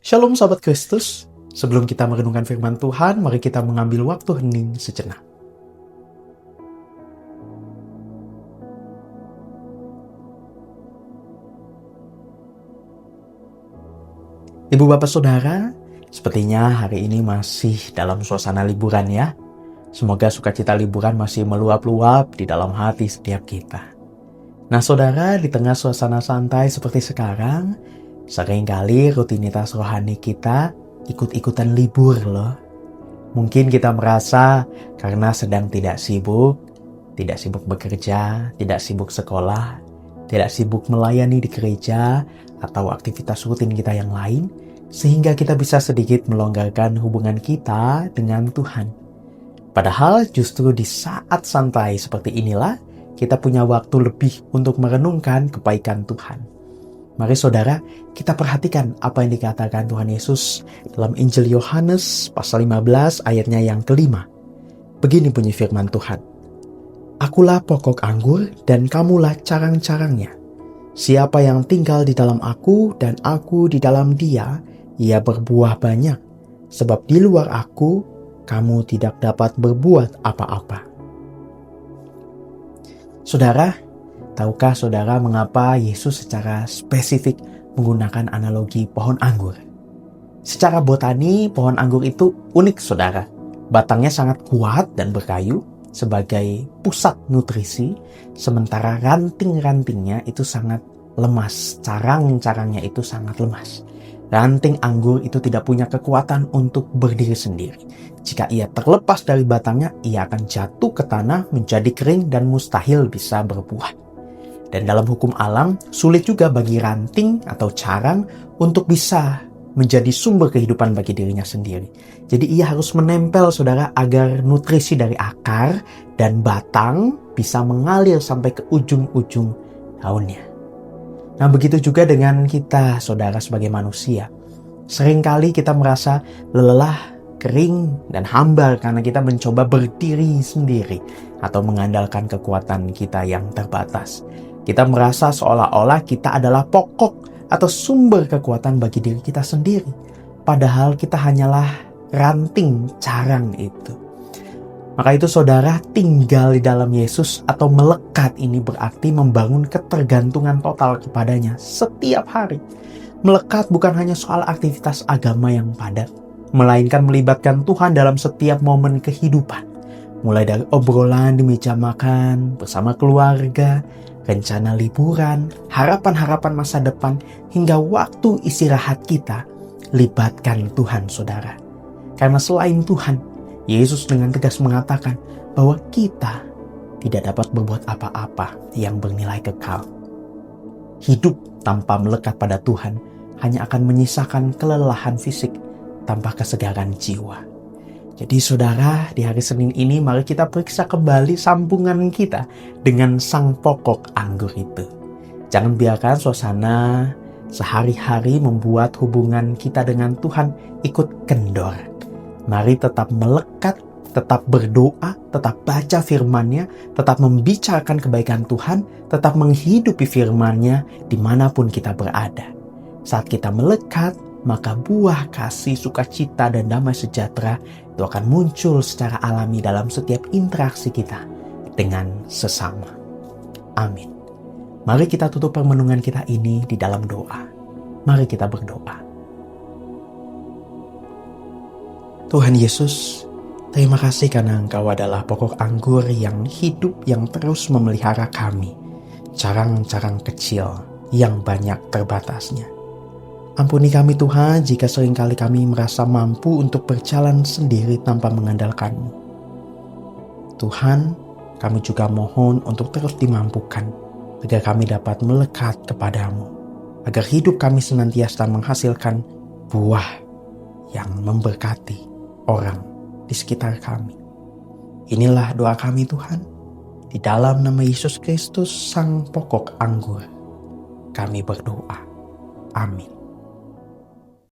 Shalom sahabat Kristus, sebelum kita merenungkan firman Tuhan, mari kita mengambil waktu hening sejenak. Ibu bapak saudara, sepertinya hari ini masih dalam suasana liburan ya. Semoga sukacita liburan masih meluap-luap di dalam hati setiap kita. Nah saudara, di tengah suasana santai seperti sekarang, seringkali rutinitas rohani kita ikut-ikutan libur loh. Mungkin kita merasa karena sedang tidak sibuk bekerja, tidak sibuk sekolah, tidak sibuk melayani di gereja, atau aktivitas rutin kita yang lain, sehingga kita bisa sedikit melonggarkan hubungan kita dengan Tuhan. Padahal justru di saat santai seperti inilah, kita punya waktu lebih untuk merenungkan kebaikan Tuhan. Mari saudara, kita perhatikan apa yang dikatakan Tuhan Yesus dalam Injil Yohanes pasal 15 ayatnya yang kelima. Begini bunyi firman Tuhan. Akulah pokok anggur dan kamulah carang-carangnya. Siapa yang tinggal di dalam aku dan aku di dalam dia, ia berbuah banyak. Sebab di luar aku, kamu tidak dapat berbuat apa-apa. Saudara, tahukah saudara mengapa Yesus secara spesifik menggunakan analogi pohon anggur? Secara botani, pohon anggur itu unik saudara. Batangnya sangat kuat dan berkayu sebagai pusat nutrisi, sementara ranting-rantingnya itu sangat lemas, carang-carangnya itu sangat lemas. Ranting anggur itu tidak punya kekuatan untuk berdiri sendiri. Jika ia terlepas dari batangnya, ia akan jatuh ke tanah, menjadi kering dan mustahil bisa berbuah. Dan dalam hukum alam, sulit juga bagi ranting atau carang untuk bisa menjadi sumber kehidupan bagi dirinya sendiri. Jadi ia harus menempel saudara agar nutrisi dari akar dan batang bisa mengalir sampai ke ujung-ujung daunnya. Nah begitu juga dengan kita saudara sebagai manusia. Seringkali kita merasa lelah, kering, dan hambar karena kita mencoba berdiri sendiri atau mengandalkan kekuatan kita yang terbatas. Kita merasa seolah-olah kita adalah pokok atau sumber kekuatan bagi diri kita sendiri. Padahal kita hanyalah ranting carang itu. Maka itu saudara, tinggal di dalam Yesus atau melekat ini berarti membangun ketergantungan total kepadanya setiap hari. Melekat bukan hanya soal aktivitas agama yang padat, melainkan melibatkan Tuhan dalam setiap momen kehidupan. Mulai dari obrolan di meja makan, bersama keluarga, rencana liburan, harapan-harapan masa depan, hingga waktu istirahat kita, libatkan Tuhan saudara. Karena selain Tuhan, Yesus dengan tegas mengatakan bahwa kita tidak dapat berbuat apa-apa yang bernilai kekal. Hidup tanpa melekat pada Tuhan hanya akan menyisakan kelelahan fisik tanpa kesegaran jiwa. Jadi saudara, di hari Senin ini mari kita periksa kembali sambungan kita dengan sang pokok anggur itu. Jangan biarkan suasana sehari-hari membuat hubungan kita dengan Tuhan ikut kendor. Mari tetap melekat, tetap berdoa, tetap baca firman-Nya, tetap membicarakan kebaikan Tuhan, tetap menghidupi firman-Nya dimanapun kita berada. Saat kita melekat, maka buah kasih, sukacita, dan damai sejahtera itu akan muncul secara alami dalam setiap interaksi kita dengan sesama. Amin. Mari kita tutup permenungan kita ini di dalam doa. Mari kita berdoa. Tuhan Yesus, terima kasih karena Engkau adalah pokok anggur yang hidup yang terus memelihara kami. Carang-carang kecil yang banyak terbatasnya. Ampuni kami Tuhan jika seringkali kami merasa mampu untuk berjalan sendiri tanpa mengandalkan-Mu. Tuhan, kami juga mohon untuk terus dimampukan agar kami dapat melekat kepada-Mu, agar hidup kami senantiasa menghasilkan buah yang memberkati orang di sekitar kami. Inilah doa kami Tuhan, di dalam nama Yesus Kristus Sang Pokok Anggur, kami berdoa. Amin.